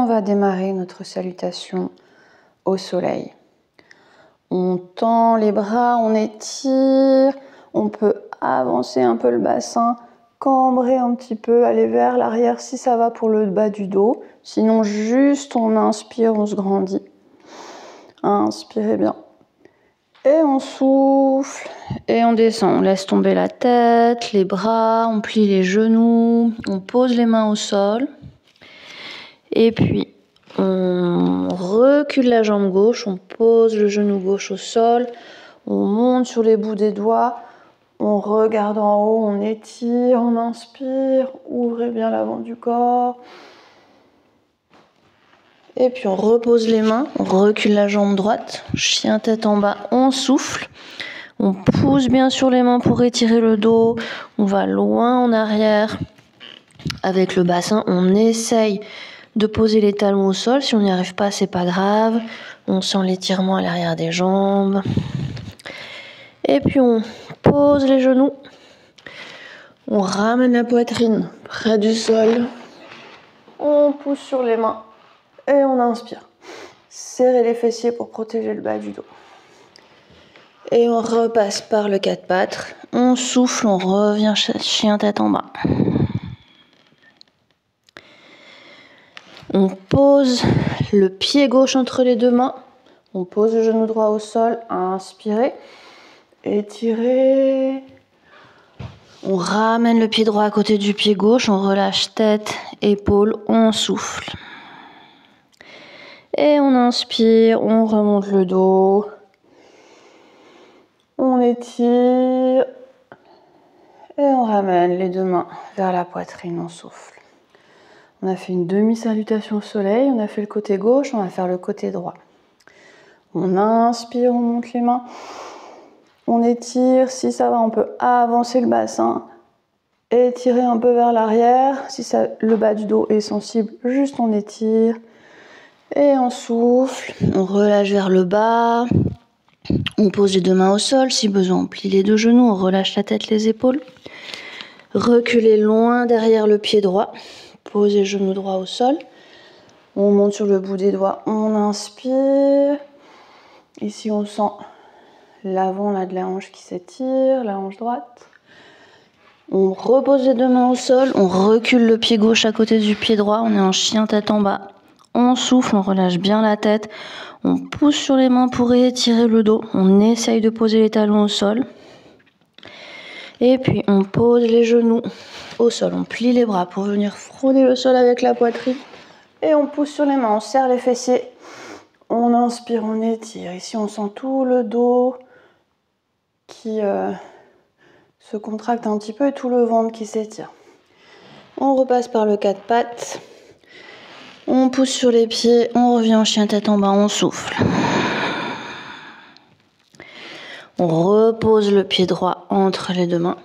on va démarrer notre salutation au soleil. On tend les bras, on étire, on peut avancer un peu le bassin, cambrer un petit peu, aller vers l'arrière si ça va pour le bas du dos. Sinon, juste on inspire, on se grandit. Inspirez bien. Et on souffle et on descend. On laisse tomber la tête, les bras, on plie les genoux, on pose les mains au sol. Et puis, on recule la jambe gauche, on pose le genou gauche au sol, on monte sur les bouts des doigts, on regarde en haut, on étire, on inspire, ouvrez bien l'avant du corps. Et puis on repose les mains, on recule la jambe droite, chien tête en bas, on souffle. On pousse bien sur les mains pour étirer le dos, on va loin en arrière. Avec le bassin, on essaye de poser les talons au sol. Si on n'y arrive pas, c'est pas grave. On sent l'étirement à l'arrière des jambes. Et puis on pose les genoux. On ramène la poitrine près du sol. On pousse sur les mains et on inspire. Serrez les fessiers pour protéger le bas du dos. Et on repasse par le quatre pattes. On souffle, on revient chien tête en bas. On pose le pied gauche entre les deux mains. On pose le genou droit au sol. Inspirez. Étirez. On ramène le pied droit à côté du pied gauche. On relâche tête, épaules. On souffle. Et on inspire. On remonte le dos. On étire. Et on ramène les deux mains vers la poitrine. On souffle. On a fait une demi-salutation au soleil. On a fait le côté gauche. On va faire le côté droit. On inspire, on monte les mains. On étire, si ça va, on peut avancer le bassin, étirer un peu vers l'arrière. Si ça, le bas du dos est sensible, juste on étire. Et on souffle, on relâche vers le bas. On pose les deux mains au sol, si besoin on plie les deux genoux, on relâche la tête, les épaules. Reculez loin derrière le pied droit. Posez le genou droit au sol. On monte sur le bout des doigts, on inspire. Ici on sent l'avant là, de la hanche qui s'étire, la hanche droite. On repose les deux mains au sol, on recule le pied gauche à côté du pied droit, on est en chien tête en bas. On souffle, on relâche bien la tête, on pousse sur les mains pour étirer le dos, on essaye de poser les talons au sol. Et puis on pose les genoux au sol, on plie les bras pour venir frôler le sol avec la poitrine. Et on pousse sur les mains, on serre les fessiers. On inspire, on étire. Ici on sent tout le dos qui se contracte un petit peu et tout le ventre qui s'étire. On repasse par le quatre pattes. On pousse sur les pieds, on revient en chien tête en bas, on souffle. On repose le pied droit entre les deux mains.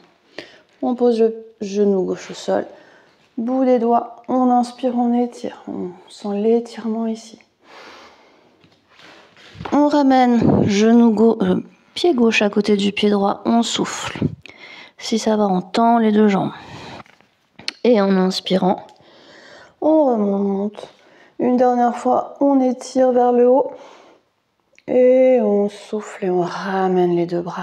On pose le genou gauche au sol. Bout des doigts, on inspire, on étire. On sent l'étirement ici. On ramène pied gauche à côté du pied droit, on souffle. Si ça va, on tend les deux jambes. Et en inspirant, on remonte. Une dernière fois, on étire vers le haut. Et on souffle et on ramène les deux bras.